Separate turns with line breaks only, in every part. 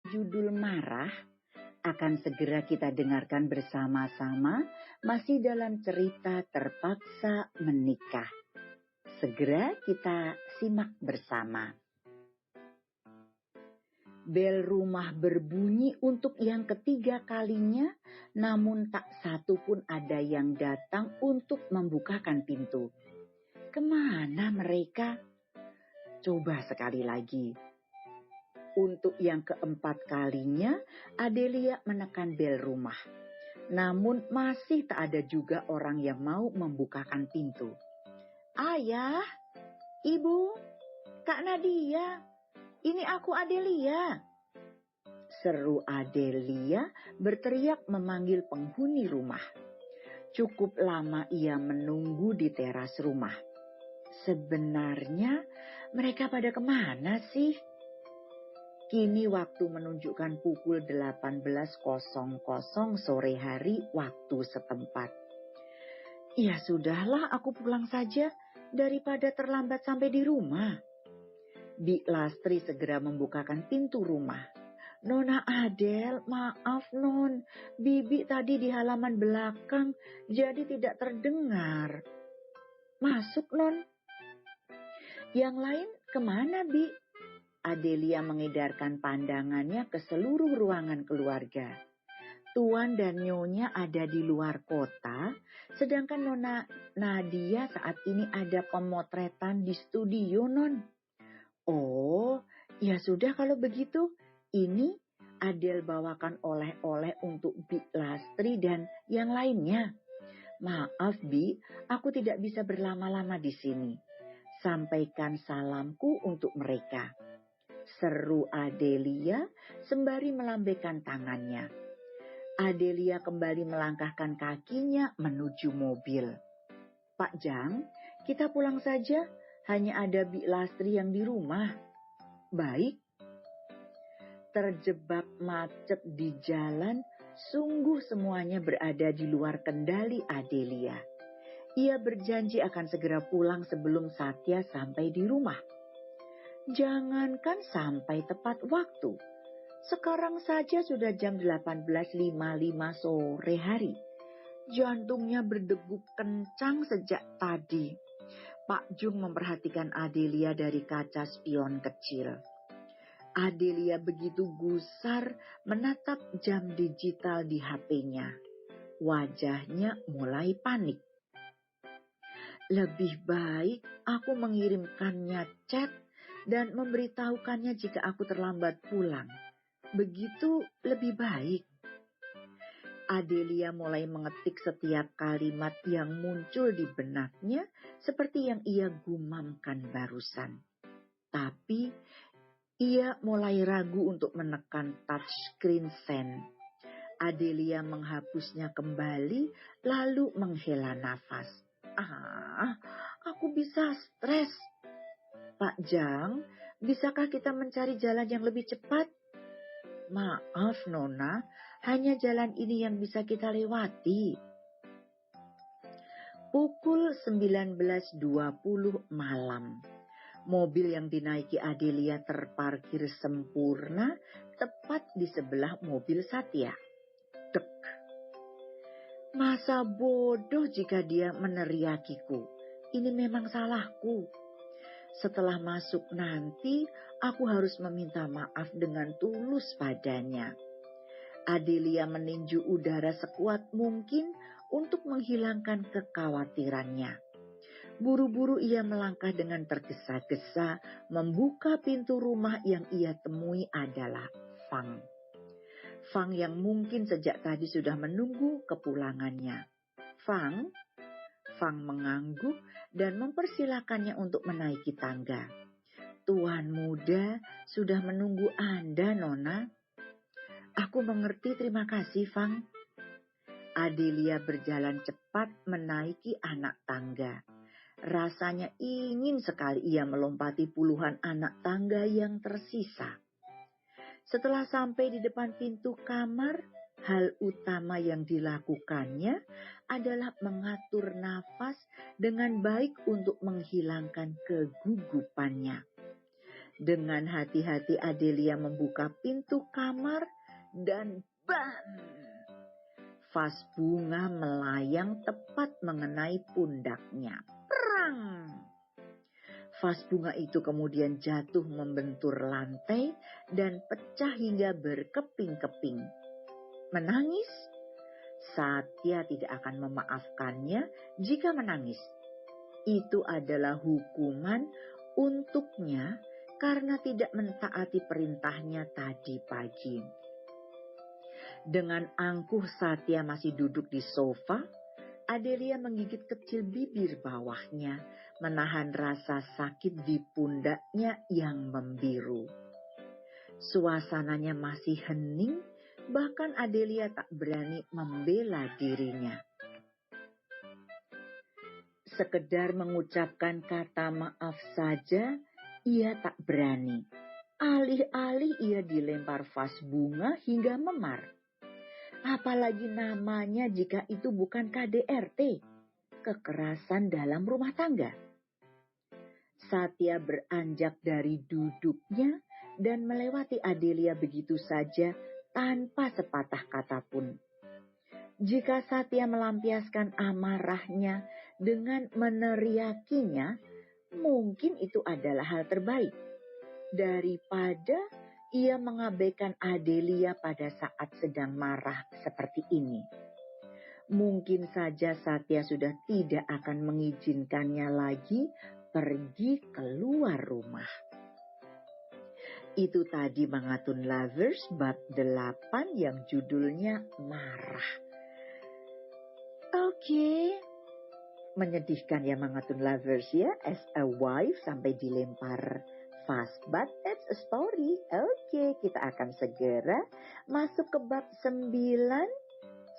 Judul Marah akan segera kita dengarkan bersama-sama, masih dalam cerita Terpaksa Menikah. Segera kita simak bersama. Bel rumah berbunyi untuk yang ketiga kalinya, namun tak satu pun ada yang datang untuk membukakan pintu. Kemana mereka? Coba sekali lagi. Untuk yang keempat kalinya, Adelia menekan bel rumah. Namun masih tak ada juga orang yang mau membukakan pintu. Ayah, Ibu, Kak Nadia, ini aku Adelia. Seru Adelia berteriak memanggil penghuni rumah. Cukup lama ia menunggu di teras rumah. Sebenarnya mereka pada kemana sih? Kini waktu menunjukkan pukul 18.00 sore hari waktu setempat. Ya sudahlah, aku pulang saja daripada terlambat sampai di rumah. Bi Lastri segera membukakan pintu rumah. Nona Adel, maaf Non, Bibi tadi di halaman belakang jadi tidak terdengar. Masuk Non. Yang lain kemana Bi? Adelia mengedarkan pandangannya ke seluruh ruangan keluarga. Tuan dan Nyonya ada di luar kota, sedangkan Nona Nadia saat ini ada pemotretan di studio Non. Oh, ya sudah kalau begitu. Ini Adel bawakan oleh-oleh untuk Bi Lastri dan yang lainnya. Maaf Bi, aku tidak bisa berlama-lama di sini. Sampaikan salamku untuk mereka. Seru Adelia sembari melambaikan tangannya. Adelia kembali melangkahkan kakinya menuju mobil. Pak Jang, kita pulang saja. Hanya ada Bi Lastri yang di rumah. Baik. Terjebak macet di jalan, sungguh semuanya berada di luar kendali Adelia. Ia berjanji akan segera pulang sebelum Satya sampai di rumah. Jangankan sampai tepat waktu. Sekarang saja sudah jam 18.55 sore hari. Jantungnya berdegup kencang sejak tadi. Pak Jung memperhatikan Adelia dari kaca spion kecil. Adelia begitu gusar menatap jam digital di HP-nya. Wajahnya mulai panik. Lebih baik aku mengirimkannya chat dan memberitahukannya jika aku terlambat pulang. Begitu lebih baik. Adelia mulai mengetik setiap kalimat yang muncul di benaknya seperti yang ia gumamkan barusan. Tapi ia mulai ragu untuk menekan touchscreen send. Adelia menghapusnya kembali lalu menghela nafas. Aku bisa stres. Pak Jang, bisakah kita mencari jalan yang lebih cepat? Maaf Nona, hanya jalan ini yang bisa kita lewati. Pukul 19.20 malam. Mobil yang dinaiki Adelia terparkir sempurna tepat di sebelah mobil Satya. Dek. Masa bodoh jika dia meneriakiku. Ini memang salahku. Setelah masuk nanti, aku harus meminta maaf dengan tulus padanya. Adelia meninju udara sekuat mungkin untuk menghilangkan kekhawatirannya. Buru-buru ia melangkah dengan tergesa-gesa membuka pintu rumah yang ia temui adalah Fang. Fang yang mungkin sejak tadi sudah menunggu kepulangannya. Fang mengangguk dan mempersilakannya untuk menaiki tangga. Tuan muda sudah menunggu Anda, Nona. Aku mengerti, terima kasih, Fang. Adelia berjalan cepat menaiki anak tangga. Rasanya ingin sekali ia melompati puluhan anak tangga yang tersisa. Setelah sampai di depan pintu kamar, hal utama yang dilakukannya adalah mengatur nafas dengan baik untuk menghilangkan kegugupannya. Dengan hati-hati Adelia membuka pintu kamar dan bam! Vas bunga melayang tepat mengenai pundaknya. Perang! Vas bunga itu kemudian jatuh membentur lantai dan pecah hingga berkeping-keping. Menangis? Satya tidak akan memaafkannya jika menangis. Itu adalah hukuman untuknya karena tidak mentaati perintahnya tadi pagi. Dengan angkuh Satya masih duduk di sofa, Adelia menggigit kecil bibir bawahnya, menahan rasa sakit di pundaknya yang membiru. Suasananya masih hening, bahkan Adelia tak berani membela dirinya. Sekedar mengucapkan kata maaf saja, ia tak berani. Alih-alih ia dilempar vas bunga hingga memar. Apalagi namanya jika itu bukan KDRT, kekerasan dalam rumah tangga. Satya beranjak dari duduknya dan melewati Adelia begitu saja tanpa sepatah kata pun. Jika Satya melampiaskan amarahnya dengan meneriakinya, mungkin itu adalah hal terbaik daripada ia mengabaikan Adelia pada saat sedang marah seperti ini. Mungkin saja Satya sudah tidak akan mengizinkannya lagi pergi keluar rumah. Itu tadi Mangatun Lovers bab 8 yang judulnya Marah. Oke. Menyedihkan ya Mangatun Lovers ya. As a wife sampai dilempar vas. But that's a story. Oke, kita akan segera masuk ke bab 9.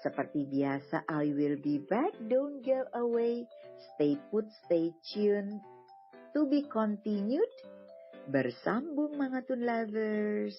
Seperti biasa, I will be back. Don't go away. Stay put, stay tuned. To be continued. Bersambung Mangatun Lovers.